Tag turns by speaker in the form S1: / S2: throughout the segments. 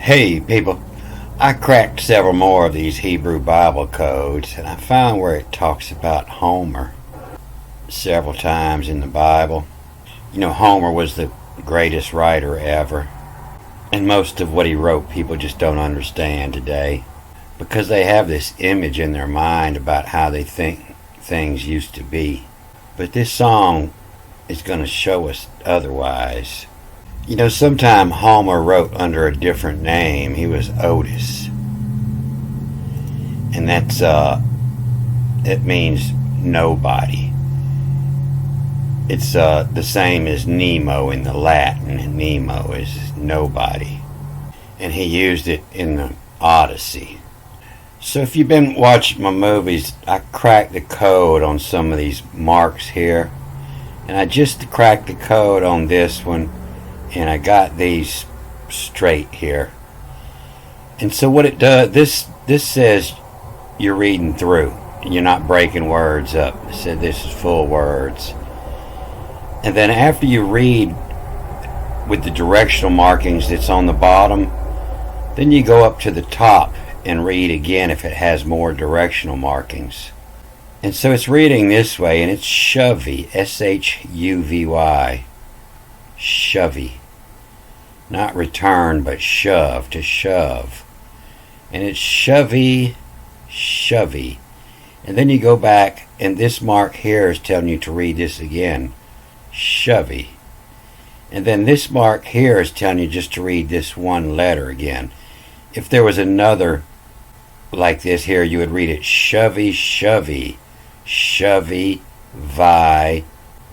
S1: Hey people, I cracked several more of these Hebrew Bible codes and I found where it talks about Homer several times in the Bible. You know, Homer was the greatest writer ever, and most of what he wrote people just don't understand today because they have this image in their mind about how they think things used to be. But this song is going to show us otherwise. You know, sometime Homer wrote under a different name. He was Otis. And it means nobody. It's the same as Nemo in the Latin. And Nemo is nobody. And he used it in the Odyssey. So if you've been watching my movies, I cracked the code on some of these marks here. And I just cracked the code on this one. And I got these straight here. And so what it does, this says you're reading through. You're not breaking words up. It said this is full words. And then after you read with the directional markings that's on the bottom, then you go up to the top and read again if it has more directional markings. And so it's reading this way, and it's shovey, S-H-U-V-Y, shovey. Not return, but shove, to shove. And it's shovey, shovey. And then you go back, and this mark here is telling you to read this again. Shovey. And then this mark here is telling you just to read this one letter again. If there was another like this here, you would read it shovey, shovey, shovey, vi.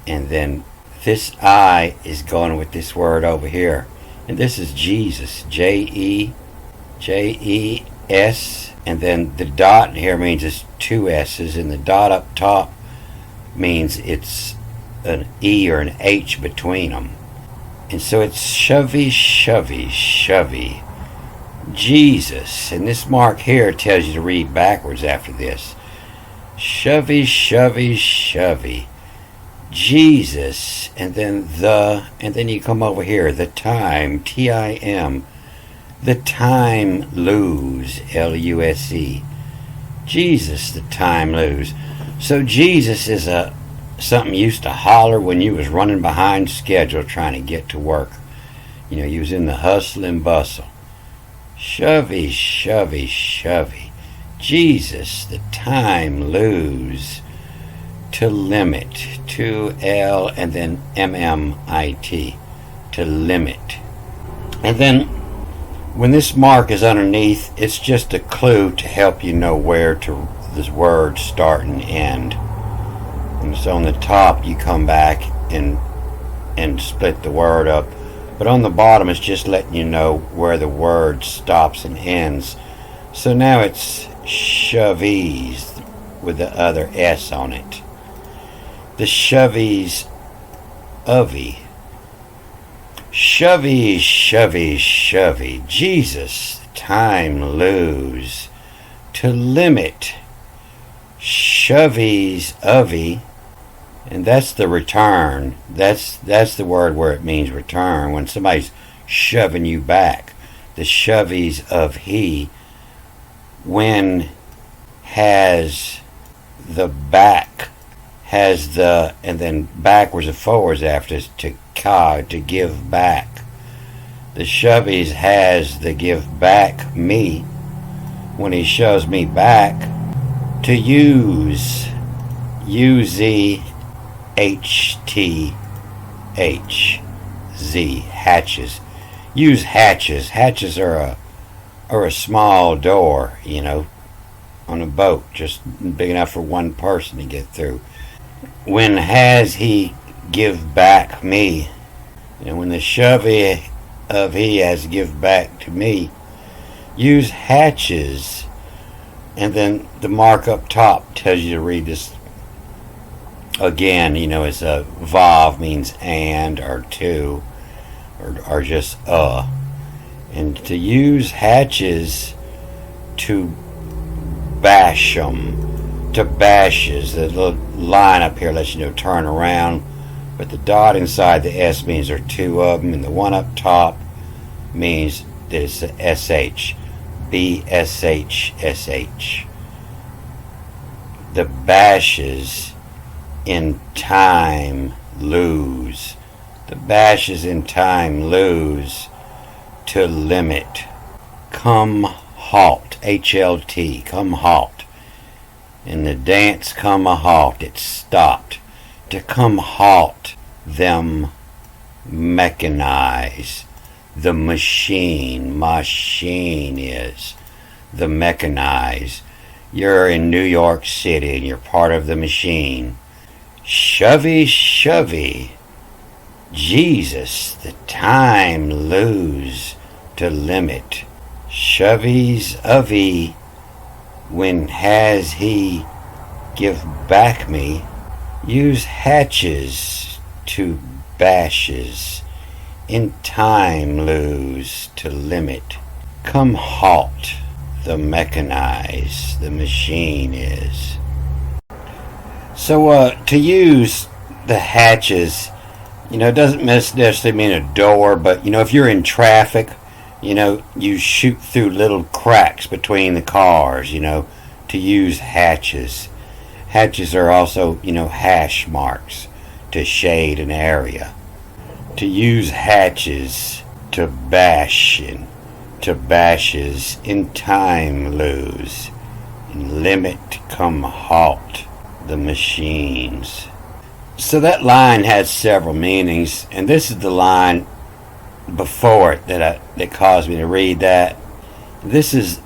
S1: And then this I is going with this word over here. And this is Jesus, J-E-S, and then the dot here means it's two S's, and the dot up top means it's an E or an H between them. And so it's shovey, shovey, shovey, Jesus. And this mark here tells you to read backwards after this. Shovey, shovey, shovey. Jesus, and then and then you come over here, the time, T-I-M, the time lose, L-U-S-E, Jesus, the time lose. So Jesus is something you used to holler when you was running behind schedule trying to get to work. You know, you was in the hustle and bustle. Shovey, shovey, shovey, Jesus, the time lose. To limit, to L and then M-M-I-T, to limit. And then when this mark is underneath, it's just a clue to help you know where to this word start and end. And so on the top you come back and split the word up, but on the bottom it's just letting you know where the word stops and ends. So now it's shoveys with the other S on it. The shoveys ovey. Shovey, shovey, shovey. Jesus, time lose. To limit. Shoveys ovey. And that's the return. That's the word where it means return. When somebody's shoving you back. The shoveys of he. When has the back. Has the, and then backwards and forwards after is to give back. The shoveys has the give back me when he shoves me back. To use, U-Z-H-T-H-Z, hatches. Use hatches. Hatches are a small door, you know, on a boat, just big enough for one person to get through. When has he give back me? And when the shovey of he has give back to me, use hatches. And then the mark up top tells you to read this again. You know, it's a vav means and or to or just and to use hatches to bash 'em. To bashes. The little line up here lets you know turn around, but the dot inside the S means there are two of them, and the one up top means There's a SH. BSHSH. The bashes in time lose. The bashes in time lose to limit. Come halt. HLT. Come halt. In the dance come a halt. It stopped. To come halt them mechanize. The machine is the mechanize. You're in New York City and you're part of the machine. Shovey. Jesus, the time lose to limit. Shoveys of he, when has he give back me? Use hatches to bashes. In time lose to limit. Come halt, the mechanize, the machine is. So to use the hatches, doesn't necessarily mean a door, but if you're in traffic, you shoot through little cracks between the cars, to use hatches. Hatches are also, hash marks to shade an area. To use hatches to bash and to bashes in time lose. In limit come halt the machines. So that line has several meanings, and this is the line before it that caused me to read that. This is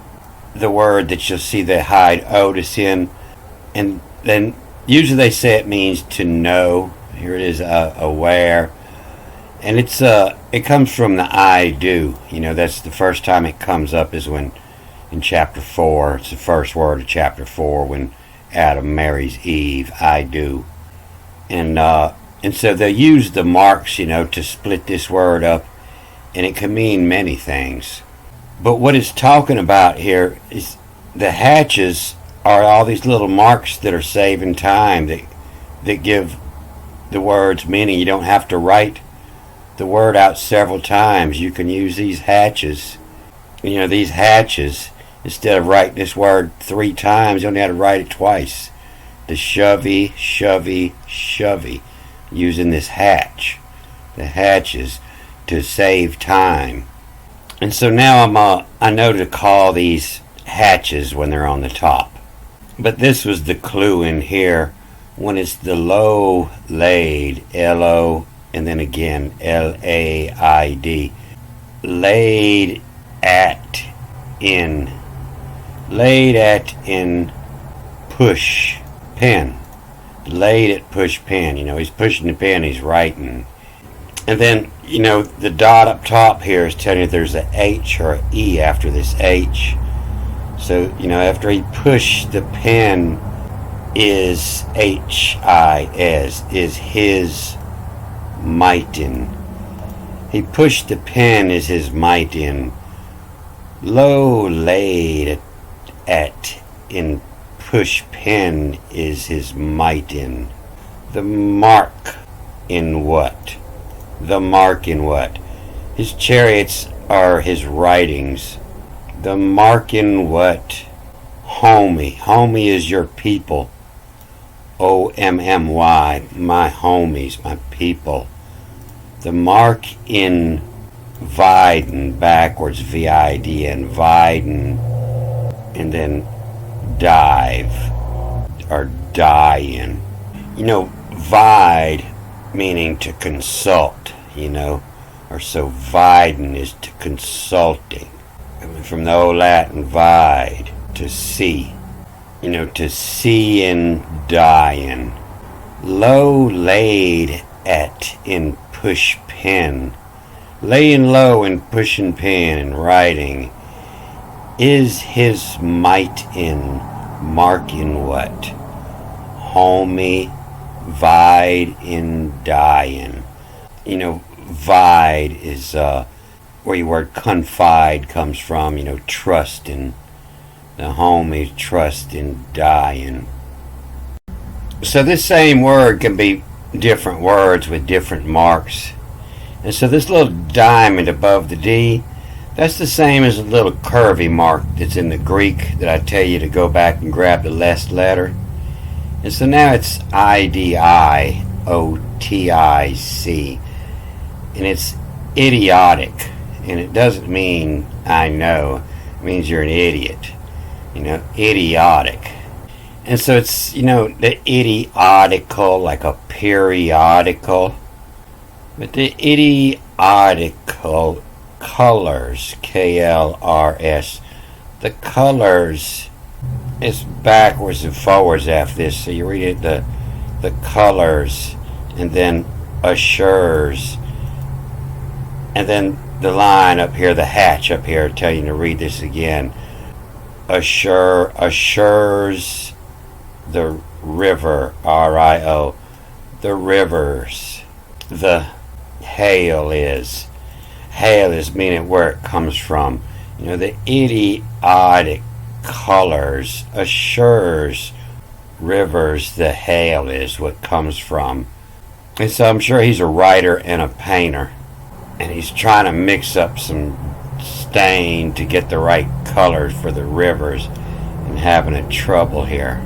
S1: the word that you'll see they hide Otis in, and then usually they say it means to know. Here it is, aware. And it comes from the I do. That's the first time it comes up is when in chapter 4, it's the first word of chapter 4 when Adam marries Eve, I do. And so they use the marks, to split this word up, and it can mean many things. But what it's talking about here is the hatches are all these little marks that are saving time that give the words meaning. You don't have to write the word out several times. You can use these hatches. These hatches, instead of writing this word 3 times, you only have to write it twice. The shovey, using this hatch, the hatches, to save time. And so now I know to call these hatches when they're on the top. But this was the clue in here when it's the low laid, L-O, and then again L-A-I-D, laid at in push pen, laid at push pen. He's pushing the pen, he's writing. And then the dot up top here is telling you there's a H or a E after this H. So after he pushed the pen is H-I-S, is his mightin. He pushed the pen is his mightin. Low laid at in push pen is his mightin. The mark in what? The mark in what? His chariots are his writings. The mark in what? Homie. Homie is your people. O-M-M-Y. My homies, my people. The mark in Viden, backwards, V-I-D-N, Viden, and then dive, or die-in. Vide, meaning to consult, or so Viden is to consulting. From the old Latin, vide, to see. To see and die-in. Low laid at in push pen, laying low and pushing pen and writing, is his might in mark in what? Homie, vide in dying. Vide is where your word confide comes from, trust in. The homie, trust in dying. So this same word can be different words with different marks. And so this little diamond above the D, That's the same as a little curvy mark that's in the Greek that I tell you to go back and grab the last letter. And so now it's IDIOTIC. And it's idiotic. And it doesn't mean I know. It means you're an idiot. Idiotic. And so it's, the idiotical, like a periodical. But the idiotical colors, KLRS, the colors is backwards and forwards after this. So you read it, the colors, and then assures. And then the line up here, the hatch up here, tell you to read this again. Assures the river, RIO, the rivers. The hail is meaning where it comes from. The idiotic colors assures rivers, the hail is what comes from. And so I'm sure he's a writer and a painter, and he's trying to mix up some stain to get the right colors for the rivers, and having a trouble here.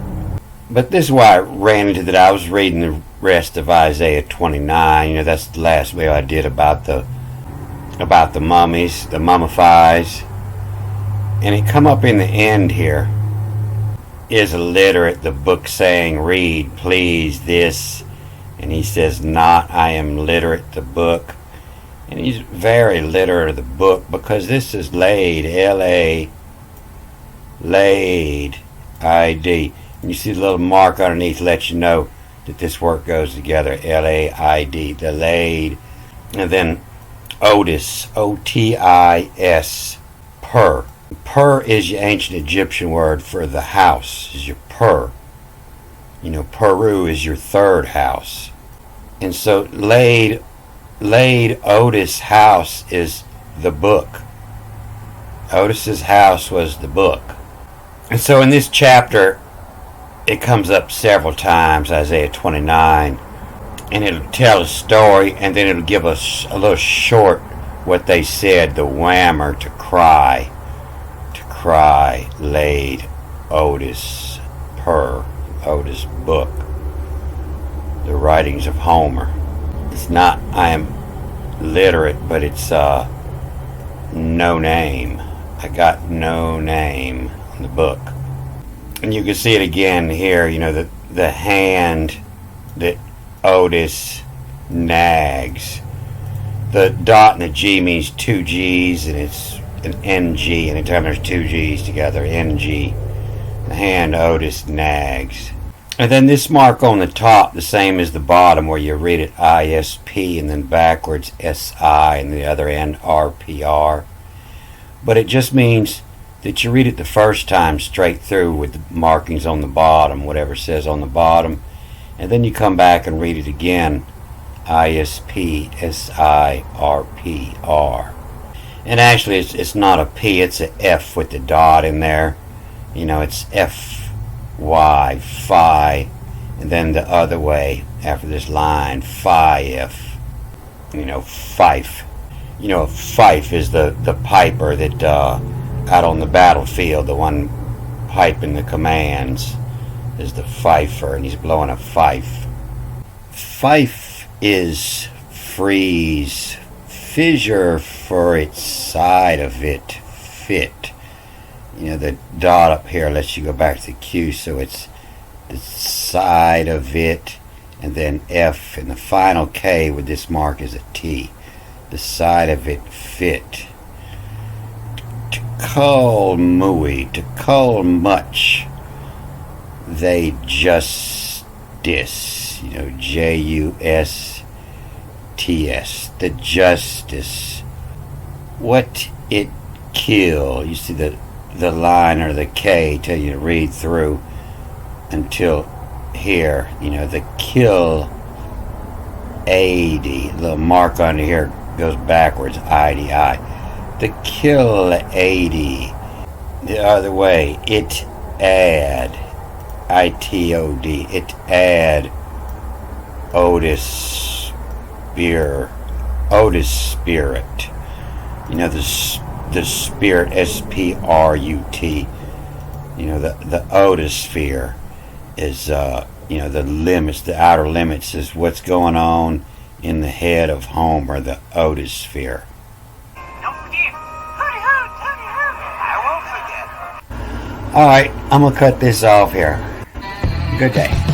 S1: But this is why I ran into that. I was reading the rest of Isaiah 29. That's the last video I did about the mummies, the mummifies. And it come up in the end here. Is illiterate, the book saying, read, please, this. And he says, not, I am literate, the book. And he's very literate of the book, because this is laid, L-A, laid, I-D. And you see the little mark underneath lets you know that this work goes together, L-A-I-D, the laid. And then Otis, O-T-I-S, per. Per is your ancient Egyptian word for the house, is your per. Peru is your third house. And so laid Otis' house is the book. Otis's house was the book. And so in this chapter, it comes up several times, Isaiah 29, and it'll tell a story, and then it'll give us a little short what they said, the whammer, to cry, laid Otis, per, Otis book, the writings of Homer. It's not, I am literate, but it's no name. I got no name on the book. And you can see it again here, the hand that Otis nags. The dot and the G means two G's, and it's an NG. Anytime there's two G's together, NG. The hand Otis nags. And then this mark on the top, the same as the bottom, where you read it ISP and then backwards SI and the other end RPR. But it just means that you read it the first time straight through with the markings on the bottom, whatever it says on the bottom, and then you come back and read it again, ISP SIRPR. And actually it's not a P, it's an F with the dot in there. It's FY, phi, and then the other way after this line, phi F. Fife. A fife is the piper that out on the battlefield, the one piping the commands is the fifer, and he's blowing a fife. Fife is freeze, fissure for its side of it, fit. The dot up here lets you go back to the Q, so it's the side of it, and then F, and the final K with this mark is a T. The side of it fit. To cull muy, to cull much. They justice, J-U-S-T-S, the justice. What it kill. You see the line or the K till you read through until here, the kill 80, little mark under here goes backwards, IDI. The kill 80, the other way, it add, ITOD, it add Otis spirit. The the spirit, S-P-R-U-T. You know, the otosphere is, you know, the limits, the outer limits is what's going on in the head of Homer, the otosphere.
S2: Don't forget, Hurry, hurry, Tony, hurry. I won't forget.
S1: Alright, I'm going to cut this off here. Good day.